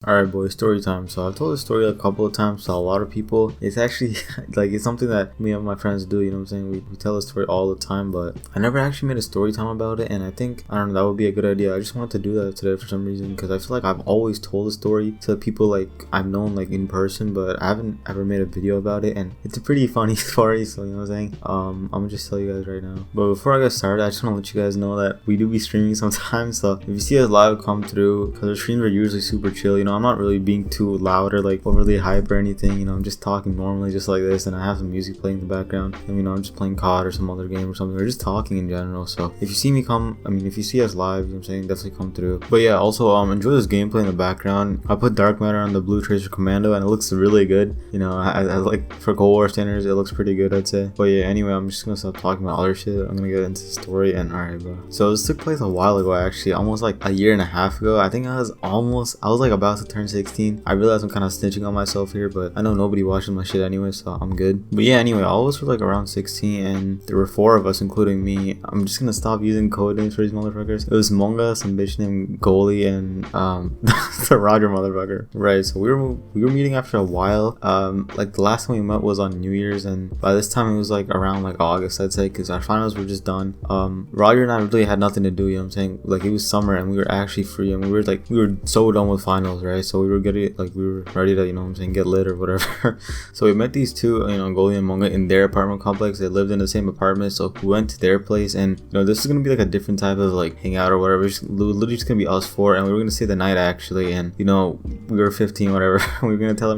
Alright boys, story time. So I've told this story a couple of times to a lot of people. It's actually like it's something that me and my friends do, you know what I'm saying? We tell the story all the time, but I never actually made a story time about it, and I think, I don't know, that would be a good idea. I just wanted to do that today for some reason, because I feel like I've always told a story to people like I've known like in person, but I haven't ever made a video about it, and it's a pretty funny story, so you know what I'm saying? I'm gonna just tell you guys right now. But before I get started, I just want to let you guys know that we do be streaming sometimes, so if you see us live, come through, because our streams are usually super chill, you know. I'm not really being too loud or like overly hype or anything, you know. I'm just talking normally just like this, and I have some music playing in the background, and you know, I'm just playing COD or some other game or something, or just talking in general. So if you see me if you see us live, you know what I'm saying, definitely come through. But yeah, also enjoy this gameplay in the background. I put dark matter on the blue tracer commando, and it looks really good, you know. I like, for Cold War standards, it looks pretty good, I'd say. But yeah, anyway, I'm just gonna stop talking about other shit. I'm gonna get into the story. And alright, bro, so this took place a while ago, actually, almost like a year and a half ago. I think I was like about to turn 16. I realize I'm kind of snitching on myself here, but I know nobody watches my shit anyway, so I'm good. But yeah, anyway, all of us were like around 16, and there were 4 of us, including me. I'm just gonna stop using code names for these motherfuckers. It was Monga, some bitch named Goalie, and the Roger motherfucker. Right, so we were meeting after a while. Like the last time we met was on New Year's, and by this time it was like around like August, I'd say, because our finals were just done. Roger and I really had nothing to do, you know what I'm saying? Like, it was summer and we were actually free, and we were so done with finals, right? So we were ready to, you know what I'm saying, get lit or whatever. So we met these two, you know, Goalie and Monga, in their apartment complex. They lived in the same apartment, so we went to their place, and you know, this is gonna be like a different type of like hangout or whatever. It's literally just gonna be us 4, and we were gonna stay the night actually. And you know, we were 15, whatever. we were gonna tell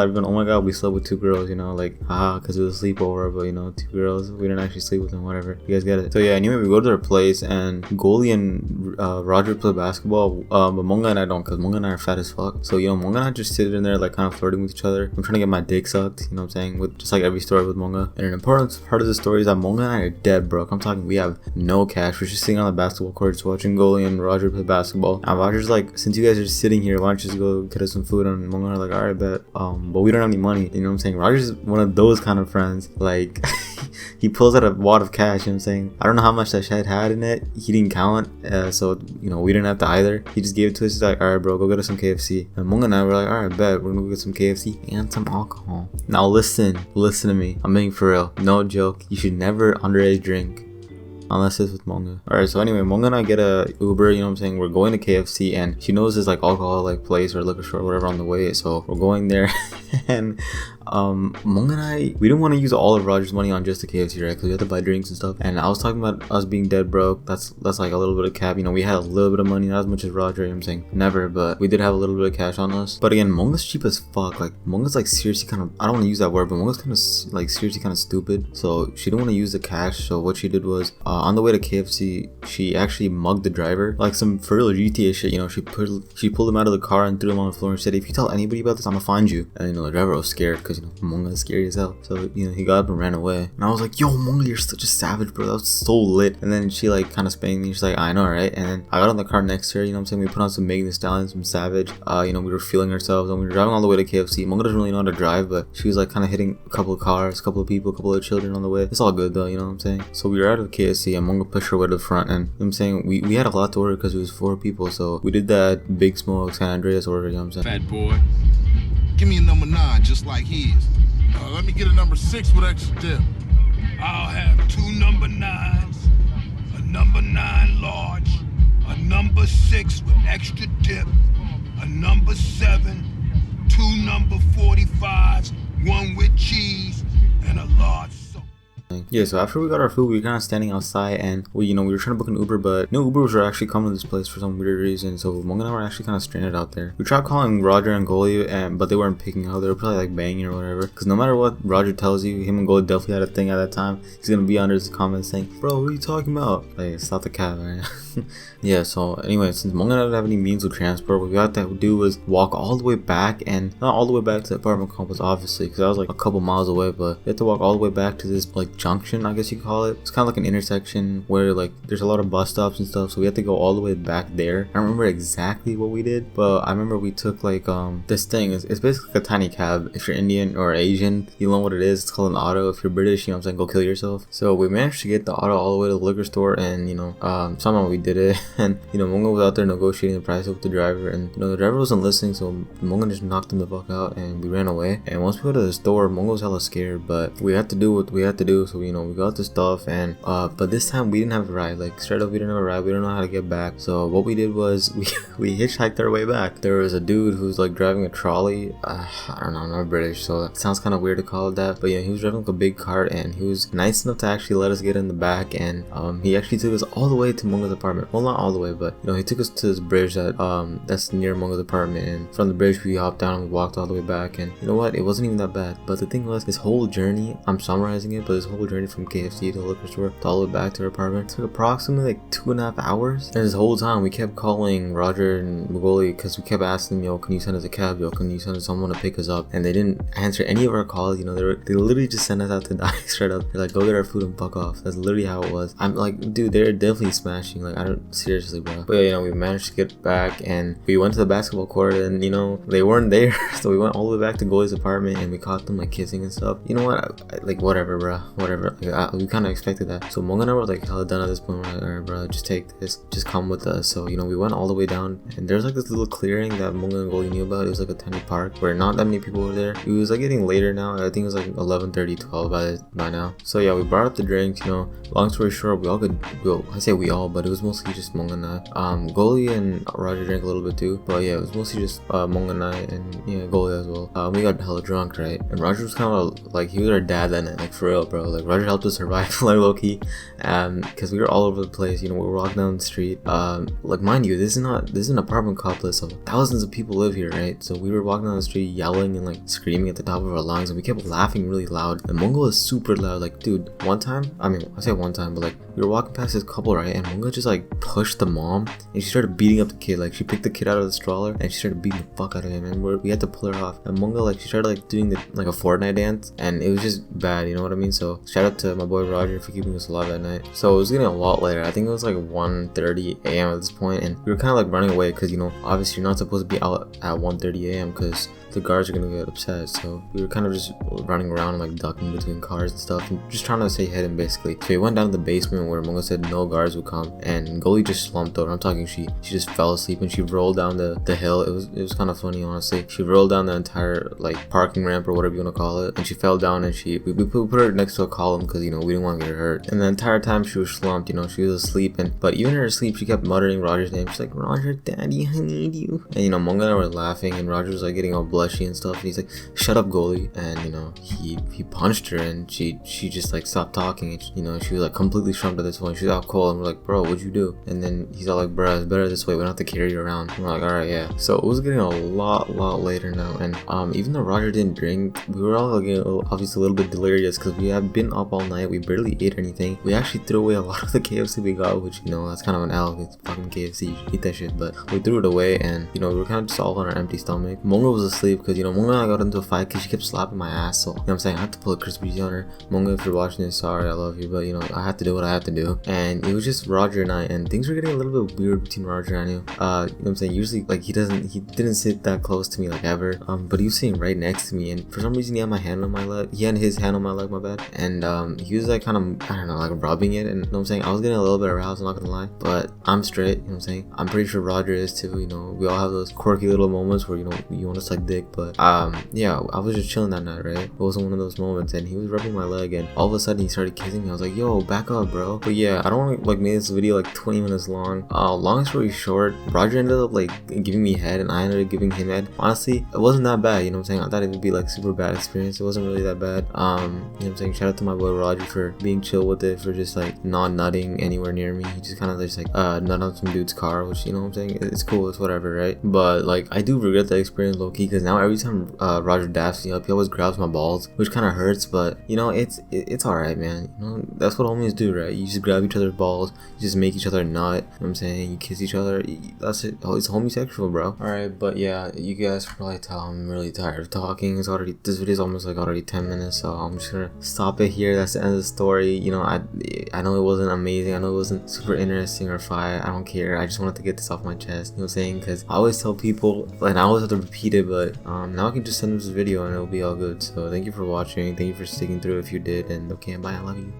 everyone, oh my god, we slept with 2 girls, you know, like haha, because it was a sleepover, but you know, 2 girls, we didn't actually sleep with them, whatever. You guys get it. So yeah, anyway, we go to their place, and Goalie and Roger play basketball, but Monga and I don't, because Monga and I are fat as fuck. So you know, Monga and I just sit in there like kind of flirting with each other. I'm trying to get my dick sucked, you know what I'm saying, with just like every story with Monga. And an important part of the story is that Monga and I are dead broke. I'm talking, we have no cash. We're just sitting on the basketball courts watching Goalie and Roger play basketball, and Roger's like, since you guys are just sitting here, why don't you just go get us some food? And Monga are like, alright, bet. But we don't have any money, you know what I'm saying? Roger's one of those kind of friends, like he pulls out a wad of cash, you know what I'm saying? I don't know how much that shit had in it. He didn't count, so you know, we didn't have to either. He just gave it to us. He's like, alright bro, go get us some KFC. And Monga and I were like, alright, bet, we're gonna go get some KFC and some alcohol. Now listen to me, I'm being for real, no joke. You should never underage drink unless it's with Monga. Alright, so anyway, Monga and I get a Uber, you know what I'm saying? We're going to KFC, and she knows this like alcohol like place or liquor store or whatever on the way, so we're going there. And Monga and I, we didn't want to use all of Roger's money on just the KFC, right? Because we had to buy drinks and stuff. And I was talking about us being dead broke. That's like a little bit of cap, you know. We had a little bit of money, not as much as Roger, you know what I'm saying? Never, but we did have a little bit of cash on us. But again, Monga's cheap as fuck. Like, Monga's like seriously kind of, I don't want to use that word, but Monga's kind of like seriously kind of stupid. So she didn't want to use the cash. So what she did was, on the way to KFC, she actually mugged the driver, like some for real GTA shit, you know. She pulled him out of the car and threw him on the floor and said, if you tell anybody about this, I'm gonna find you. And you know, the driver was scared, because you know, Monga is scary as hell. So you know, he got up and ran away, and I was like, yo Monga, you're such a savage, bro, that was so lit. And then she like kind of spanked me. She's like, I know, right? And then I got on the car next to her, you know what I'm saying? We put on some Megan Thee Stallion, some Savage, you know, we were feeling ourselves, and we were driving all the way to KFC. Monga doesn't really know how to drive, but she was like kind of hitting a couple of cars, a couple of people, a couple of children on the way. It's all good though, you know what I'm saying? So we were out of KFC, and Monga pushed her way to the front, and you know what I'm saying, we had a lot to order because it was 4 people, so we did that Big Smoke San Andreas order, you know what I'm saying? Fat boy, give me a number 9 just like his. Let me get a number 6 with extra dip. I'll have 2 number 9s, a number 9 large, a number 6 with extra dip, a number 7, 2 number 45s, 1 with cheese, and a large soda. Yeah, so after we got our food, we were kind of standing outside, and we were trying to book an Uber, but no Ubers were actually coming to this place for some weird reason. So Monga and I were actually kind of stranded out there. We tried calling Roger and Goalie, but they weren't picking up. They were probably like banging or whatever. Because no matter what Roger tells you, him and Goalie definitely had a thing at that time. He's gonna be under his comments saying, "Bro, what are you talking about?" Like, stop the cab, right? Yeah, so anyway, since Monga didn't have any means of transport, what we had to do was walk all the way back, and not all the way back to the apartment complex, obviously, because I was like a couple miles away, but we had to walk all the way back to this like junction, I guess you could call it. It's kind of like an intersection where like there's a lot of bus stops and stuff, so we had to go all the way back there. I don't remember exactly what we did, but I remember we took like this thing. It's basically like a tiny cab. If you're Indian or Asian, you know what it is. It's called an auto. If you're British, you know what I'm saying, go kill yourself. So we managed to get the auto all the way to the liquor store, and you know, somehow we did it. And you know, Mongo was out there negotiating the price with the driver, and you know, the driver wasn't listening, so Mongo just knocked him the fuck out, and we ran away. And once we got to the store, Mongo was hella scared, but we had to do what we had to do. So you know, we got the stuff, and but this time we didn't have a ride. Like straight up, we didn't have a ride. We don't know how to get back. So what we did was we hitchhiked our way back. There was a dude who's like driving a trolley. I don't know, I'm not British, so it sounds kind of weird to call it that. But yeah, he was driving like a big cart, and he was nice enough to actually let us get in the back. And he actually took us all the way to Mongo's apartment. Well, not all the way, but you know, he took us to this bridge that's near Mongo's apartment. And from the bridge, we hopped down and we walked all the way back. And you know what? It wasn't even that bad. But the thing was, this whole journey, I'm summarizing it, but this whole journey from KFC to the liquor store to all the way back to our apartment took approximately like 2.5 hours. And this whole time, we kept calling Roger and Mugoli because we kept asking them, yo, can you send us a cab? Yo, can you send us someone to pick us up? And they didn't answer any of our calls. You know, they literally just sent us out to die straight up. They're like, go get our food and fuck off. That's literally how it was. I'm like, dude, they're definitely smashing. Like, I don't, seriously, bro. But yeah, you know, we managed to get back, and we went to the basketball court, and you know, they weren't there. So we went all the way back to Goli's apartment, and we caught them like kissing and stuff. You know what? Like, whatever, bro. Whatever. Like, we kind of expected that. So Mongo and I were like hella done at this point. We're like, alright, bro, just take this. Just come with us. So, you know, we went all the way down, and there's like this little clearing that Mongo and Goli knew about. It was like a tiny park where not that many people were there. It was like getting later now. I think it was like 11:30, 12 by now. So yeah, we brought up the drinks, you know. Long story short, we all could, well, I say we all, but it was mostly just Mongo and I. Goli and Roger drank a little bit too, but yeah, it was mostly just Mongo and I, and yeah, Goli as well. We got hella drunk, right? And Roger was kind of like, he was our dad that night, like for real, bro. Like Roger helped us survive, like low key, because we were all over the place. You know, we were walking down the street. Like mind you, this is an apartment complex, so thousands of people live here, right? So we were walking down the street yelling and like screaming at the top of our lungs, and we kept laughing really loud. And Mongo was super loud. Like, dude, one time, I mean, I say one time, but like we were walking past this couple, right? And Mongo just like pushed the mom, and she started beating up the kid. Like she picked the kid out of the stroller, and she started beating the fuck out of him, and we had to pull her off. And Mongo, like, she started like doing like a Fortnite dance, and it was just bad, you know what I mean? So shout out to my boy Roger for keeping us alive that night. So it was getting a lot later. I think it was like 1:30 a.m. at this point, and we were kind of like running away because, you know, obviously you're not supposed to be out at 1:30 a.m. because the guards are gonna get upset. So we were kind of just running around and like ducking between cars and stuff, and just trying to stay hidden basically. So we went down to the basement where Mongo said no guards would come, and Goli just slumped over. I'm talking, she just fell asleep, and she rolled down the hill. It was kind of funny, honestly. She rolled down the entire like parking ramp or whatever you want to call it, and she fell down, and we put her next to a column because, you know, we didn't want to get her hurt. And the entire time she was slumped, you know, she was asleep, but even in her sleep she kept muttering Roger's name. She's like, Roger, daddy, I need you. And you know, Mongo and I were laughing, and Roger was like getting all blushy and stuff, and he's like, shut up, Goli. And you know, he punched her, and she just like stopped talking, and you know, she was like completely shrugged at this point. She's out cold, and we're like, bro, what'd you do? And then he's all like, bro, it's better this way, we don't have to carry you around. And we're like, alright, yeah. So it was getting a lot later now, and even though Roger didn't drink, we were all like, obviously a little bit delirious because we had been up all night. We barely ate anything. We actually threw away a lot of the KFC we got, which, you know, that's kind of an L. It's fucking KFC, you should eat that shit. But we threw it away, and you know, we were kind of just all on our empty stomach. Mongo was asleep because, you know, Mongo and I got into a fight because she kept slapping my ass. So, you know what I'm saying, I had to pull a crispy on her. Mongo, if you're watching this, sorry, I love you, but you know, I had to do what I had to do. And it was just Roger and I, and things were getting a little bit weird between Roger and I. You know what I'm saying, usually like he didn't sit that close to me like ever, but he was sitting right next to me, and for some reason he had my hand on my leg. He had his hand on my leg, my bad. And he was like kind of, I don't know, like rubbing it, and you know what I'm saying, I was getting a little bit aroused, I'm not gonna lie, but I'm straight, you know what I'm saying. I'm pretty sure Roger is too, you know. We all have those quirky little moments where, you know, you want to suck dick, but yeah, I was just chilling that night, right? It wasn't one of those moments, and he was rubbing my leg, and all of a sudden he started kissing me. I was like, yo, back up, bro. But yeah, I don't want to like make this video like 20 minutes long. Long story short, Roger ended up like giving me head, and I ended up giving him head. Honestly, it wasn't that bad, you know what I'm saying. I thought it would be like super bad experience. It wasn't really that bad. You know what I'm saying, shout out to my boy Roger for being chill with it, for just like not nutting anywhere near me. He just kind of just like nut on some dude's car, which, you know what I'm saying, it's cool, it's whatever, right? But like, I do regret the experience low key, because now every time Roger daps me up, he always grabs my balls, which kind of hurts, but you know, it's alright, man. You know, that's what homies do, right? You just grab each other's balls, you just make each other nut, you know what I'm saying? You kiss each other, that's it. Oh, it's homosexual, bro. Alright, but yeah, you guys can probably tell I'm really tired of talking. This video is almost like already 10 minutes, so I'm just gonna stop it here. That's the end of the story. You know, I know it wasn't amazing, I know it wasn't super interesting or fire, I don't care. I just wanted to get this off my chest, you know what I'm saying? Because I always tell people, and I always have to repeat it, but now I can just send them this video and it'll be all good. So thank you for watching, thank you for sticking through if you did, and okay, bye, I love you.